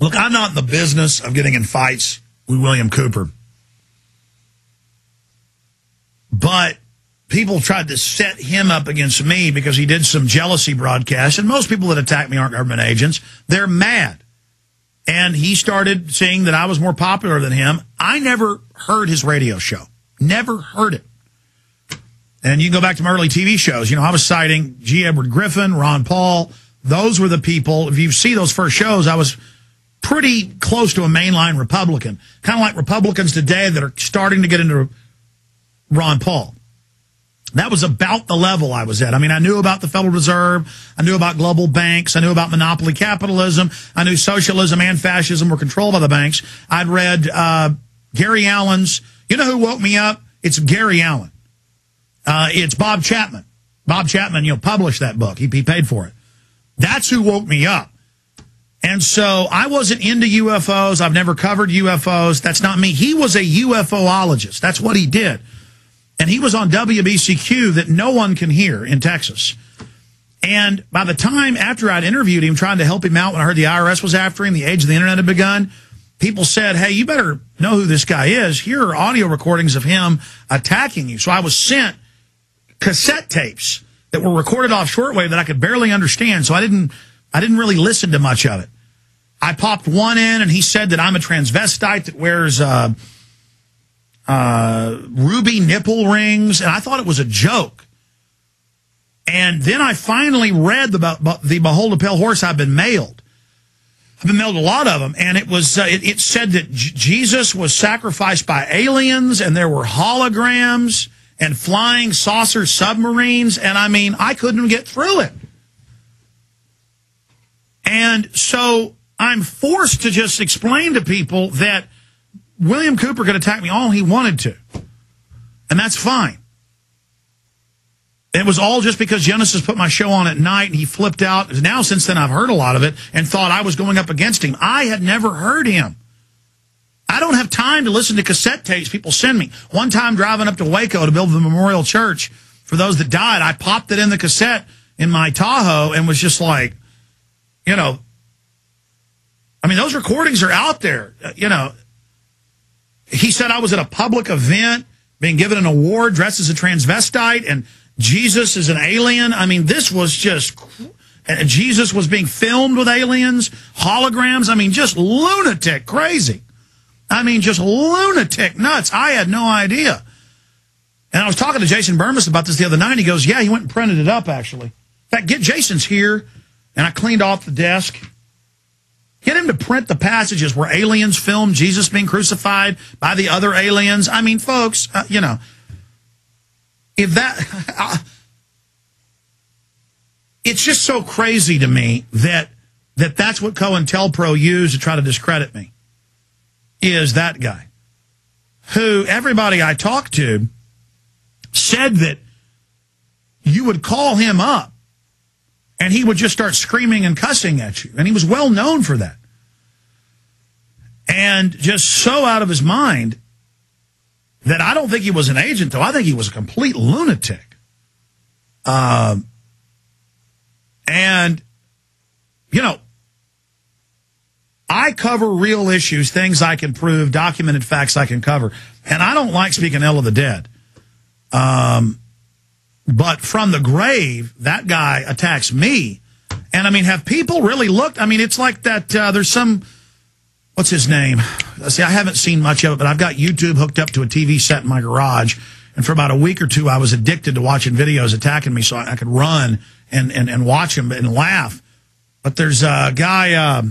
Look, I'm not in the business of getting in fights with William Cooper. But people tried to set him up against me because he did some jealousy broadcasts. And most people that attack me aren't government agents. They're mad. And he started seeing that I was more popular than him. I never heard his radio show. Never heard it. And you can go back to my early TV shows. You know, I was citing G. Edward Griffin, Ron Paul. Those were the people. If you see those first shows, I was pretty close to a mainline Republican. Kind of like Republicans today that are starting to get into Ron Paul. That was about the level I was at. I mean, I knew about the Federal Reserve. I knew about global banks. I knew about monopoly capitalism. I knew socialism and fascism were controlled by the banks. I'd read Gary Allen's. You know who woke me up? It's Gary Allen. It's Bob Chapman. Bob Chapman, published that book. He paid for it. That's who woke me up. And so I wasn't into UFOs. I've never covered UFOs. That's not me. He was a UFOologist. That's what he did. And he was on WBCQ that no one can hear in Texas. And by the time after I'd interviewed him, trying to help him out when I heard the IRS was after him, the age of the internet had begun, people said, hey, you better know who this guy is. Here are audio recordings of him attacking you. So I was sent cassette tapes that were recorded off shortwave that I could barely understand. So I didn't really listen to much of it. I popped one in, and he said that I'm a transvestite that wears ruby nipple rings, and I thought it was a joke. And then I finally read the Behold a Pale Horse I've been mailed. I've been mailed a lot of them, and it said that Jesus was sacrificed by aliens, and there were holograms and flying saucer submarines, and I mean, I couldn't get through it. And so I'm forced to just explain to people that William Cooper could attack me all he wanted to, and that's fine. It was all just because Genesis put my show on at night and he flipped out. Now, since then, I've heard a lot of it and thought I was going up against him. I had never heard him. I don't have time to listen to cassette tapes people send me. One time driving up to Waco to build the memorial church for those that died, I popped it in the cassette in my Tahoe and was just like, I mean, those recordings are out there. He said I was at a public event being given an award dressed as a transvestite, and Jesus is an alien. I mean, this was just, Jesus was being filmed with aliens, holograms. I mean, just lunatic crazy. I mean, just lunatic nuts. I had no idea. And I was talking to Jason Burmis about this the other night. He goes, yeah, he went and printed it up, actually. In fact, Jason's here, and I cleaned off the desk. Get him to print the passages where aliens filmed Jesus being crucified by the other aliens. I mean, folks, if that, it's just so crazy to me that's what COINTELPRO used to try to discredit me, is that guy who everybody I talked to said that you would call him up and he would just start screaming and cussing at you. And he was well known for that. And just so out of his mind that I don't think he was an agent, though. I think he was a complete lunatic. And, I cover real issues, things I can prove, documented facts I can cover. And I don't like speaking ill of the dead. But from the grave, that guy attacks me. And, I mean, have people really looked? I mean, it's like that there's some, what's his name? See, I haven't seen much of it, but I've got YouTube hooked up to a TV set in my garage. And for about a week or two, I was addicted to watching videos attacking me so I could run and watch them and laugh. But there's a guy,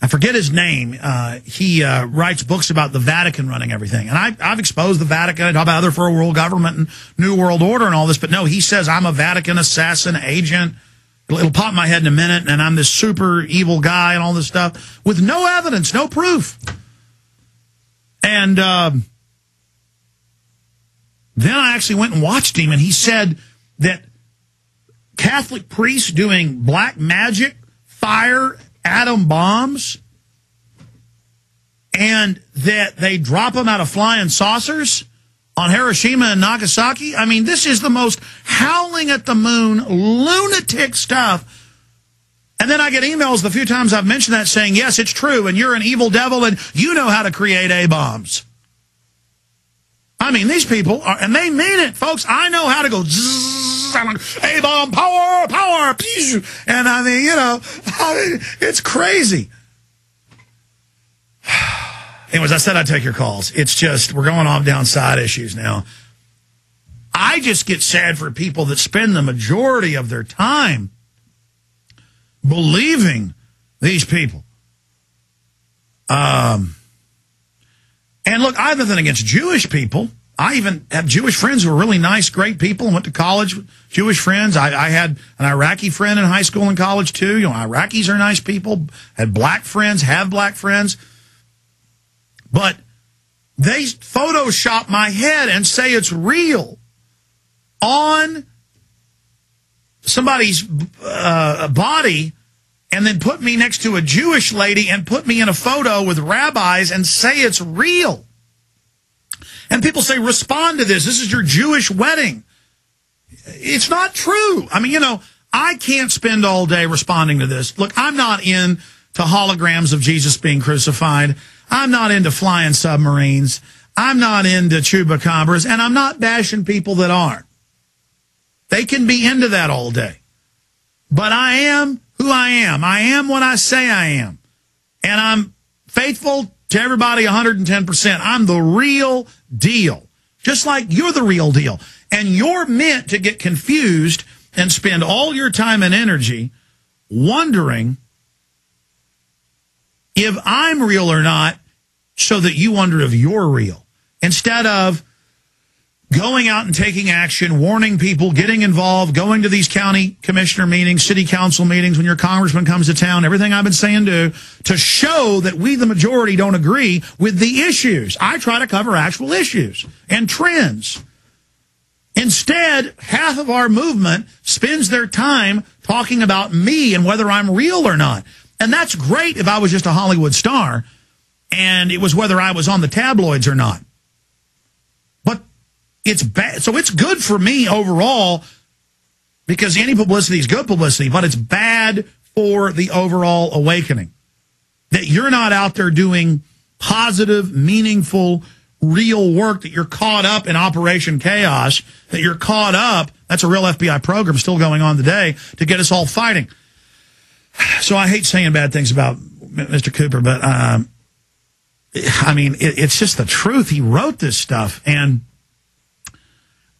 I forget his name. He writes books about the Vatican running everything. And I've exposed the Vatican and talk about other first world government and New World Order and all this. But no, he says I'm a Vatican assassin agent. It'll pop in my head in a minute, and I'm this super evil guy and all this stuff with no evidence, no proof. And then I actually went and watched him, and he said that Catholic priests doing black magic, fire atom bombs, and that they drop them out of flying saucers on Hiroshima and Nagasaki. I mean, this is the most howling at the moon, lunatic stuff. And then I get emails the few times I've mentioned that saying, yes, it's true, and you're an evil devil, and you know how to create A-bombs. I mean, these people are, and they mean it, folks. I know how to go zzz, A-bomb, power, power, and I mean, you know, it's crazy. Anyways, I said I'd take your calls. It's just, we're going off down side issues now. I just get sad for people that spend the majority of their time believing these people. And look, I have nothing against Jewish people. I even have Jewish friends who are really nice, great people, and went to college with Jewish friends. I had an Iraqi friend in high school and college, too. You know, Iraqis are nice people. Had black friends, have black friends. But they Photoshop my head and say it's real on somebody's body, and then put me next to a Jewish lady and put me in a photo with rabbis and say it's real. And people say, respond to this. This is your Jewish wedding. It's not true. I mean, you know, I can't spend all day responding to this. Look, I'm not into holograms of Jesus being crucified. I'm not into flying submarines. I'm not into chupacabras. And I'm not bashing people that aren't. They can be into that all day. But I am who I am. I am what I say I am. And I'm faithful to everybody 110%. I'm the real deal. Just like you're the real deal. And you're meant to get confused and spend all your time and energy wondering if I'm real or not, so that you wonder if you're real. Instead of going out and taking action, warning people, getting involved, going to these county commissioner meetings, city council meetings, when your congressman comes to town, everything I've been saying to show that we, the majority, don't agree with the issues. I try to cover actual issues and trends. Instead, half of our movement spends their time talking about me and whether I'm real or not. And that's great if I was just a Hollywood star and it was whether I was on the tabloids or not. But it's bad. So it's good for me overall because any publicity is good publicity, but it's bad for the overall awakening. That you're not out there doing positive, meaningful, real work, that you're caught up in Operation Chaos, that you're caught up, that's a real FBI program still going on today, to get us all fighting. So I hate saying bad things about Mr. Cooper, but I mean, it's just the truth. He wrote this stuff, and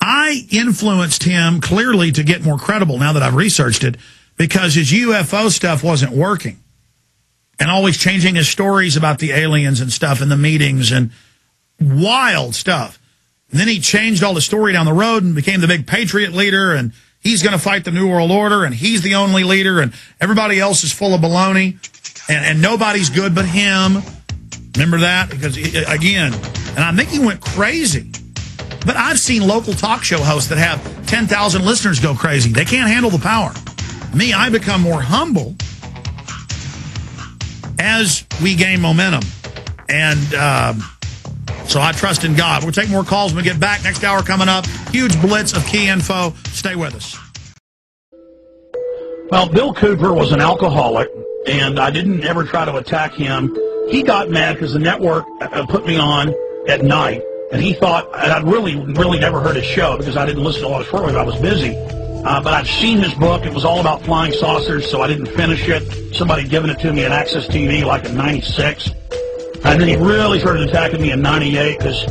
I influenced him clearly to get more credible now that I've researched it, because his UFO stuff wasn't working. And always changing his stories about the aliens and stuff in the meetings and wild stuff. And then he changed all the story down the road and became the big patriot leader, and he's going to fight the New World Order, and he's the only leader, and everybody else is full of baloney, and nobody's good but him. Remember that? Because, again, and I think he went crazy. But I've seen local talk show hosts that have 10,000 listeners go crazy. They can't handle the power. Me, I become more humble as we gain momentum. And so I trust in God. We'll take more calls when we get back. Next hour coming up. Huge blitz of key info. Stay with us. Well, Bill Cooper was an alcoholic, and I didn't ever try to attack him. He got mad because the network put me on at night, and he thought, and I'd really never heard his show because I didn't listen to all his programs. I was busy. But I'd seen his book. It was all about flying saucers, so I didn't finish it. Somebody given it to me at Access TV like in 96. And then he really started attacking me in 98 because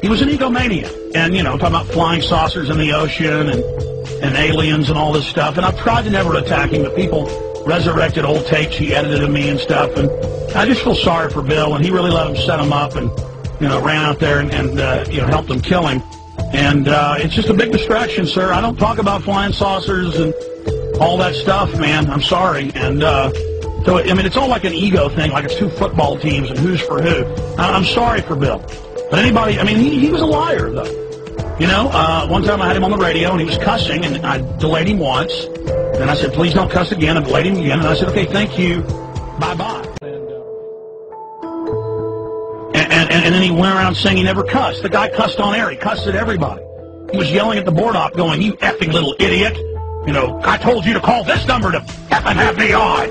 he was an egomaniac. And, you know, talking about flying saucers in the ocean and aliens and all this stuff. And I've tried to never attack him, but people resurrected old tapes he edited of me and stuff. And I just feel sorry for Bill, and he really let him set him up and, you know, ran out there and you know, helped him kill him. And it's just a big distraction, sir. I don't talk about flying saucers and all that stuff, man. I'm sorry. And so, I mean, it's all like an ego thing, like it's two football teams and who's for who. I'm sorry for Bill. But anybody, I mean, he was a liar, though. You know, one time I had him on the radio, and he was cussing, and I delayed him once. Then I said, please don't cuss again. I delayed him again, and I said, okay, thank you. Bye-bye. And then he went around saying he never cussed. The guy cussed on air. He cussed at everybody. He was yelling at the board op going, you effing little idiot. You know, I told you to call this number to effing have me on.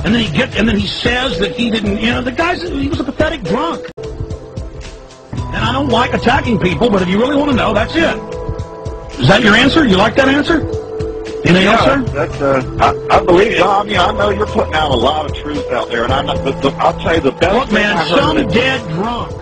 And then he says that he didn't, you know, he was a pathetic drunk. And I don't like attacking people, but if you really want to know, that's it. Is that your answer? You like that answer? Anything else, sir? I believe you. I mean, I know you're putting out a lot of truth out there, and I'll tell you the best. Look, man, some dead drunk